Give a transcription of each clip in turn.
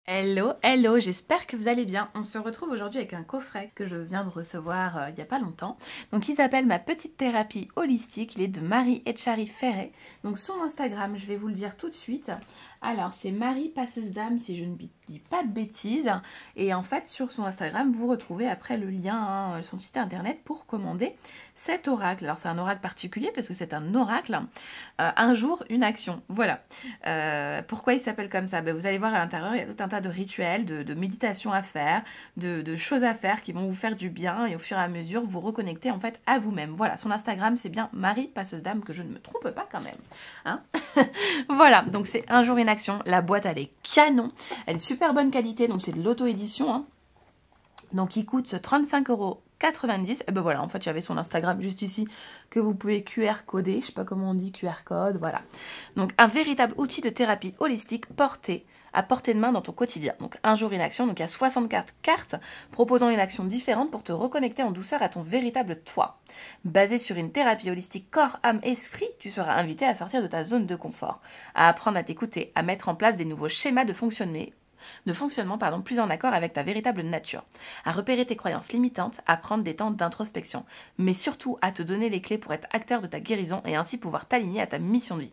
Hello, hello, j'espère que vous allez bien. On se retrouve aujourd'hui avec un coffret que je viens de recevoir il n'y a pas longtemps. Donc il s'appelle Ma Petite Thérapie Holistique, il est de Marie Etchari Ferret. Donc son Instagram, je vais vous le dire tout de suite. Alors c'est Marie Passeuse d'âme si je ne dis pas de bêtises. Et en fait sur son Instagram, vous retrouvez après le lien, son site internet pour commander cet oracle. Alors c'est un oracle particulier parce que c'est un oracle, un jour, une action. Voilà. Pourquoi il s'appelle comme ça? Vous allez voir à l'intérieur, il y a tout un tas de rituels, de méditation à faire, de choses à faire qui vont vous faire du bien et au fur et à mesure vous reconnecter en fait à vous-même. Voilà, son Instagram c'est bien Marie Passeuse d'âme, que je ne me trompe pas quand même. Hein. Voilà, donc c'est un jour une action. La boîte elle est canon, elle est super bonne qualité, donc c'est de l'auto-édition. Hein. Donc il coûte 35,90 €. Et ben voilà, en fait, j'avais son Instagram juste ici que vous pouvez QR coder. Je sais pas comment on dit QR code, voilà. Donc un véritable outil de thérapie holistique à portée de main dans ton quotidien. Donc un jour une action, donc il y a 64 cartes proposant une action différente pour te reconnecter en douceur à ton véritable toi. Basé sur une thérapie holistique corps, âme, esprit, tu seras invité à sortir de ta zone de confort, à apprendre à t'écouter, à mettre en place des nouveaux schémas de fonctionnement plus en accord avec ta véritable nature, à repérer tes croyances limitantes, à prendre des temps d'introspection, mais surtout à te donner les clés pour être acteur de ta guérison et ainsi pouvoir t'aligner à ta mission de vie.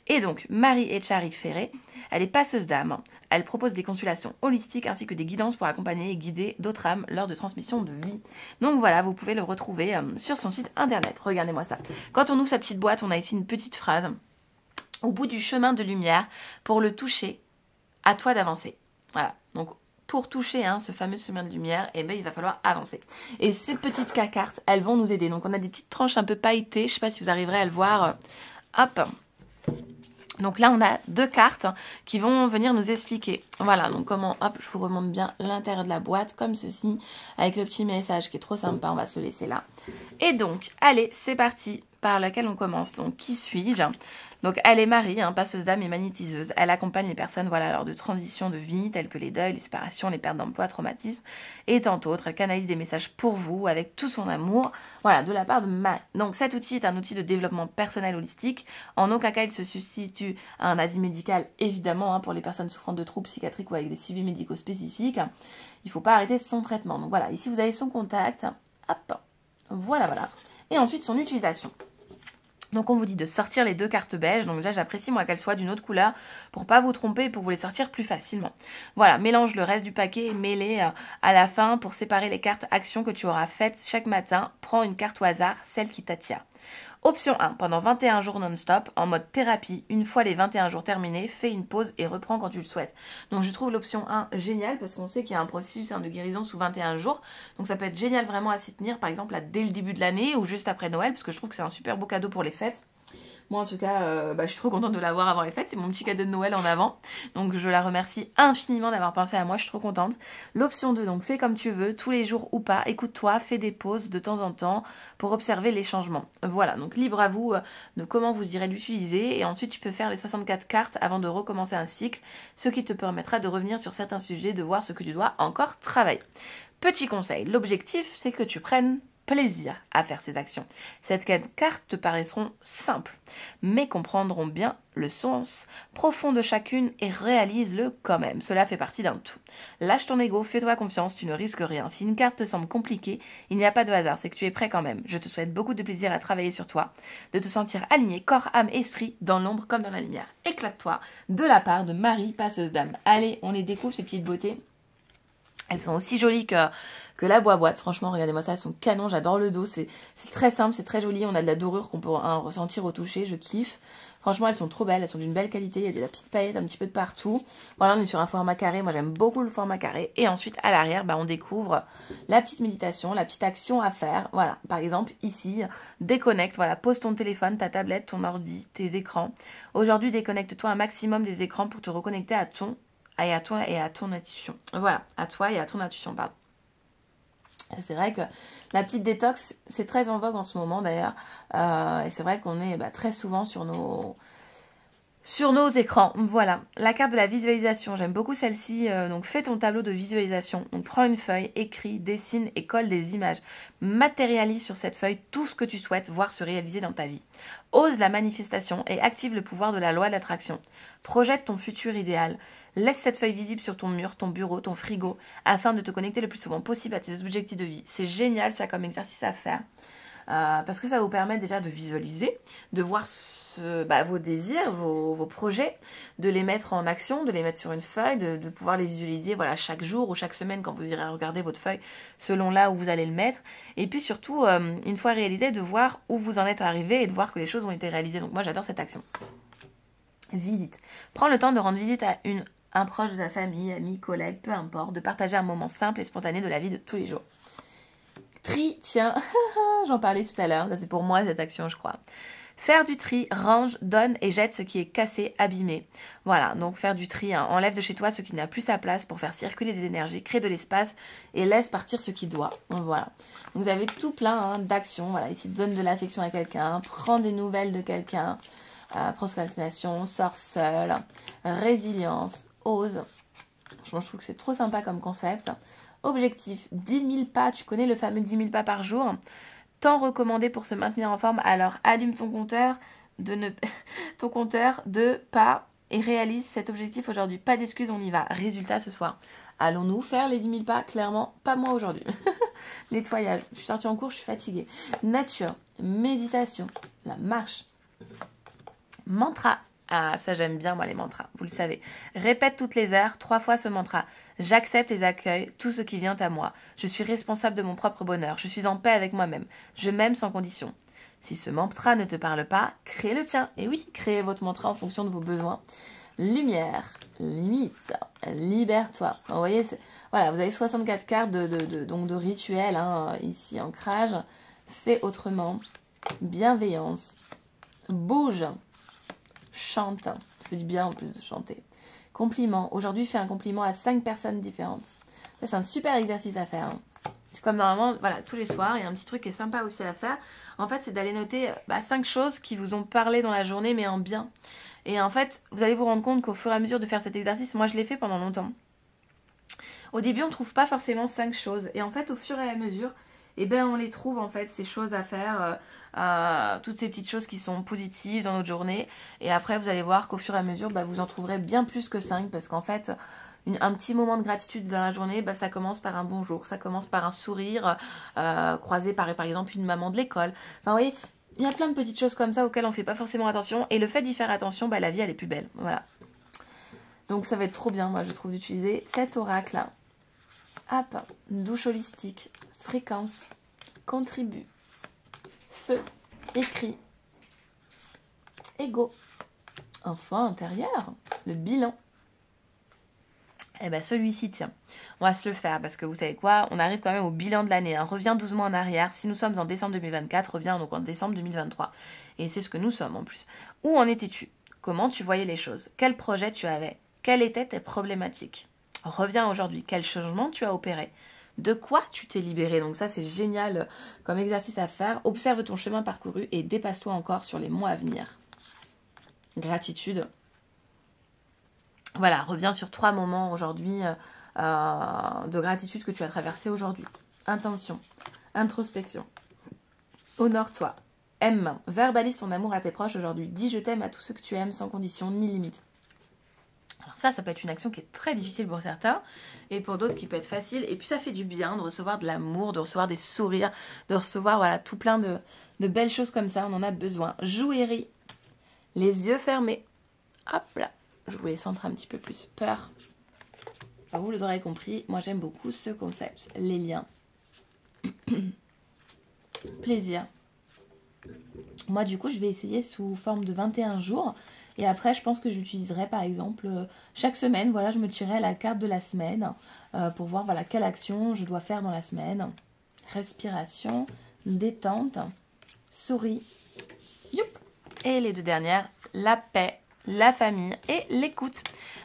Et donc, Marie Etchari Ferret, elle est passeuse d'âme, elle propose des consultations holistiques ainsi que des guidances pour accompagner et guider d'autres âmes lors de transmission de vie. Donc voilà, vous pouvez le retrouver sur son site internet, regardez-moi ça. Quand on ouvre sa petite boîte, on a ici une petite phrase, au bout du chemin de lumière, pour le toucher, à toi d'avancer. Voilà, donc pour toucher ce fameux chemin de lumière, il va falloir avancer. Et ces petites cartes, elles vont nous aider. Donc on a des petites tranches un peu pailletées, je ne sais pas si vous arriverez à le voir. Hop. Donc là, on a deux cartes qui vont venir nous expliquer. Voilà, donc comment, hop, je vous remonte bien l'intérieur de la boîte, comme ceci, avec le petit message qui est trop sympa, on va se le laisser là. Et donc, allez, c'est parti, par laquelle on commence. Donc, qui suis-je? Donc, elle est Marie, passeuse d'âme et magnétiseuse. Elle accompagne les personnes lors de transitions de vie, telles que les deuils, les séparations, les pertes d'emploi, traumatismes et tant d'autres. Elle canalise des messages pour vous, avec tout son amour, voilà, de la part de Marie. Donc, cet outil est un outil de développement personnel holistique. En aucun cas, il se substitue à un avis médical, évidemment, pour les personnes souffrant de troubles psychiatriques ou avec des suivis médicaux spécifiques. Il ne faut pas arrêter son traitement. Donc, voilà, ici, vous avez son contact. Hop, voilà. Et ensuite, son utilisation. Donc on vous dit de sortir les deux cartes beiges, donc là j'apprécie moi qu'elles soient d'une autre couleur pour pas vous tromper et pour vous les sortir plus facilement. Voilà, mélange le reste du paquet et mets-les à la fin pour séparer les cartes actions que tu auras faites chaque matin. Prends une carte au hasard, celle qui t'attire. Option 1, pendant 21 jours non-stop, en mode thérapie, une fois les 21 jours terminés, fais une pause et reprends quand tu le souhaites. Donc je trouve l'option 1 géniale parce qu'on sait qu'il y a un processus de guérison sous 21 jours. Donc ça peut être génial vraiment à s'y tenir, par exemple dès le début de l'année ou juste après Noël, parce que je trouve que c'est un super beau cadeau pour les fêtes. Moi, en tout cas, je suis trop contente de l'avoir avant les fêtes. C'est mon petit cadeau de Noël en avant. Donc, je la remercie infiniment d'avoir pensé à moi. Je suis trop contente. L'option 2, donc, fais comme tu veux, tous les jours ou pas. Écoute-toi, fais des pauses de temps en temps pour observer les changements. Voilà, donc libre à vous de comment vous irez l'utiliser. Et ensuite, tu peux faire les 64 cartes avant de recommencer un cycle, ce qui te permettra de revenir sur certains sujets, de voir ce que tu dois encore travailler. Petit conseil, l'objectif, c'est que tu prennes plaisir à faire ces actions. Cette carte te paraîtront simples, mais comprendront bien le sens profond de chacune et réalise-le quand même. Cela fait partie d'un tout. Lâche ton ego, fais-toi confiance, tu ne risques rien. Si une carte te semble compliquée, il n'y a pas de hasard, c'est que tu es prêt quand même. Je te souhaite beaucoup de plaisir à travailler sur toi, de te sentir aligné, corps, âme, esprit, dans l'ombre comme dans la lumière. Éclate-toi, de la part de Marie, passeuse d'âme. Allez, on les découvre, ces petites beautés. Elles sont aussi jolies que la boîte. Franchement, regardez-moi ça, elles sont canon. J'adore le dos. C'est très simple, c'est très joli. On a de la dorure qu'on peut ressentir au toucher. Je kiffe. Franchement, elles sont trop belles. Elles sont d'une belle qualité. Il y a des petites paillettes un petit peu de partout. Voilà, on est sur un format carré. Moi, j'aime beaucoup le format carré. Et ensuite, à l'arrière, on découvre la petite méditation, la petite action à faire. Voilà, par exemple, ici, déconnecte. Voilà, pose ton téléphone, ta tablette, ton ordi, tes écrans. Aujourd'hui, déconnecte-toi un maximum des écrans pour te reconnecter à toi et à ton intuition. Voilà, à toi et à ton intuition, pardon. C'est vrai que la petite détox, c'est très en vogue en ce moment d'ailleurs. Et c'est vrai qu'on est très souvent sur sur nos écrans. Voilà, la carte de la visualisation, j'aime beaucoup celle-ci. Donc fais ton tableau de visualisation. Donc prends une feuille, écris, dessine et colle des images. Matérialise sur cette feuille tout ce que tu souhaites voir se réaliser dans ta vie. Ose la manifestation et active le pouvoir de la loi d'attraction. Projette ton futur idéal. Laisse cette feuille visible sur ton mur, ton bureau, ton frigo, afin de te connecter le plus souvent possible à tes objectifs de vie. C'est génial ça comme exercice à faire. Parce que ça vous permet déjà de visualiser, de voir vos désirs, vos projets, de les mettre en action, de les mettre sur une feuille, de pouvoir les visualiser voilà, chaque jour ou chaque semaine quand vous irez regarder votre feuille selon là où vous allez le mettre. Et puis surtout, une fois réalisé, de voir où vous en êtes arrivé et de voir que les choses ont été réalisées. Donc moi j'adore cette action. Visite. Prends le temps de rendre visite à un proche de ta famille, ami, collègue, peu importe, de partager un moment simple et spontané de la vie de tous les jours. Tri, tiens, j'en parlais tout à l'heure, ça c'est pour moi cette action je crois. Faire du tri, range, donne et jette ce qui est cassé, abîmé. Voilà, donc faire du tri, hein. Enlève de chez toi ce qui n'a plus sa place pour faire circuler des énergies, crée de l'espace et laisse partir ce qui doit. Donc, voilà, vous avez tout plein d'actions. Voilà, ici donne de l'affection à quelqu'un, prends des nouvelles de quelqu'un, procrastination, sors seul, résilience, ose. Franchement, je trouve que c'est trop sympa comme concept. Objectif, 10 000 pas, tu connais le fameux 10 000 pas par jour. Temps recommandé pour se maintenir en forme, alors allume ton compteur de pas et réalise cet objectif aujourd'hui. Pas d'excuses, on y va. Résultat ce soir. Allons-nous faire les 10 000 pas? Clairement, pas moi aujourd'hui. Nettoyage, je suis sortie en cours, je suis fatiguée. Nature, méditation, la marche. Mantra. Ah, ça j'aime bien moi les mantras, vous le savez. Répète toutes les heures, 3 fois ce mantra. J'accepte et accueille tout ce qui vient à moi. Je suis responsable de mon propre bonheur. Je suis en paix avec moi-même. Je m'aime sans condition. Si ce mantra ne te parle pas, crée le tien. Et oui, créez votre mantra en fonction de vos besoins. Lumière, limite, libère-toi. Vous voyez, voilà, vous avez 64 cartes donc de rituels, hein, ici, ancrage. Fais autrement. Bienveillance. Bouge. Chante, ça fait du bien en plus de chanter. Compliment, aujourd'hui fais un compliment à 5 personnes différentes. Ça c'est un super exercice à faire. Hein. C'est comme normalement, voilà, tous les soirs, il y a un petit truc qui est sympa aussi à faire. En fait, c'est d'aller noter 5 choses qui vous ont parlé dans la journée, mais en bien. Et en fait, vous allez vous rendre compte qu'au fur et à mesure de faire cet exercice, moi je l'ai fait pendant longtemps. Au début, on ne trouve pas forcément 5 choses. Et en fait, au fur et à mesure, eh ben, on les trouve en fait, ces choses à faire, toutes ces petites choses qui sont positives dans notre journée. Et après, vous allez voir qu'au fur et à mesure, vous en trouverez bien plus que 5 parce qu'en fait, un petit moment de gratitude dans la journée, ça commence par un bonjour, ça commence par un sourire, croisé par exemple une maman de l'école. Enfin, vous voyez, il y a plein de petites choses comme ça auxquelles on ne fait pas forcément attention. Et le fait d'y faire attention, la vie, elle est plus belle. Voilà. Donc, ça va être trop bien, moi, je trouve, d'utiliser cet oracle-là. Hop, douche holistique. Fréquence, contribue, feu, écrit, ego, enfant intérieur, le bilan. Eh bien celui-ci, tiens, on va se le faire parce que vous savez quoi, on arrive quand même au bilan de l'année. Hein. Reviens 12 mois en arrière. Si nous sommes en décembre 2024, reviens donc en décembre 2023. Et c'est ce que nous sommes en plus. Où en étais-tu? Comment tu voyais les choses? Quel projet tu avais? Quelles étaient tes problématiques? Reviens aujourd'hui. Quel changement tu as opéré? De quoi tu t'es libéré? Donc ça, c'est génial comme exercice à faire. Observe ton chemin parcouru et dépasse-toi encore sur les mois à venir. Gratitude. Voilà, reviens sur 3 moments aujourd'hui de gratitude que tu as traversé aujourd'hui. Intention, introspection. Honore-toi. Aime. Verbalise ton amour à tes proches aujourd'hui. Dis je t'aime à tous ceux que tu aimes sans condition ni limite. Alors ça peut être une action qui est très difficile pour certains et pour d'autres qui peut être facile. Et puis ça fait du bien de recevoir de l'amour, de recevoir des sourires, de recevoir voilà, tout plein de belles choses comme ça. On en a besoin. Joue et ris. Les yeux fermés. Hop là. Je vous les centre un petit peu plus. Peur. Alors vous l'aurez compris, moi j'aime beaucoup ce concept. Les liens. Plaisir. Moi du coup je vais essayer sous forme de 21 jours. Et après, je pense que j'utiliserai par exemple chaque semaine, voilà, je me tirerai la carte de la semaine pour voir voilà, quelle action je dois faire dans la semaine. Respiration, détente, souris, youp. Et les 2 dernières, la paix, la famille et l'écoute.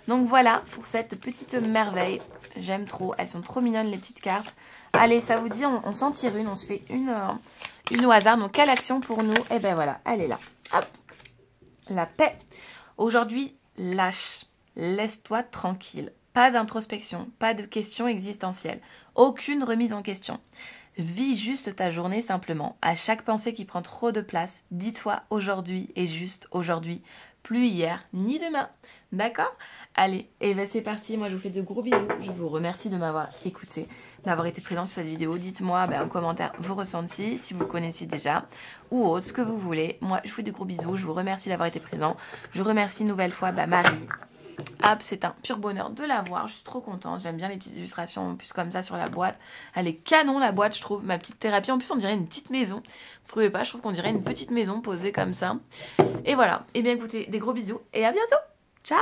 Donc voilà pour cette petite merveille. J'aime trop, elles sont trop mignonnes les petites cartes. Allez, ça vous dit, on s'en tire une, on se fait une au hasard. Donc quelle action pour nous? Et ben voilà, elle est là. Hop. La paix. Aujourd'hui, lâche, laisse-toi tranquille. Pas d'introspection, pas de questions existentielles, aucune remise en question. Vis juste ta journée simplement. À chaque pensée qui prend trop de place, dis-toi aujourd'hui et juste aujourd'hui. Plus hier ni demain. D'accord? Allez, et ben c'est parti. Moi je vous fais de gros bisous. Je vous remercie de m'avoir écouté, d'avoir été présent sur cette vidéo. Dites-moi en commentaire vos ressentis, si vous connaissez déjà, ou autre, ce que vous voulez. Moi je vous fais de gros bisous. Je vous remercie d'avoir été présent. Je remercie une nouvelle fois Marie. Hop, c'est un pur bonheur de la voir, je suis trop contente, j'aime bien les petites illustrations en plus comme ça sur la boîte. Elle est canon la boîte, je trouve, ma petite thérapie, en plus on dirait une petite maison. Vous trouvez pas? Je trouve qu'on dirait une petite maison posée comme ça. Et voilà, et bien écoutez, des gros bisous et à bientôt. Ciao!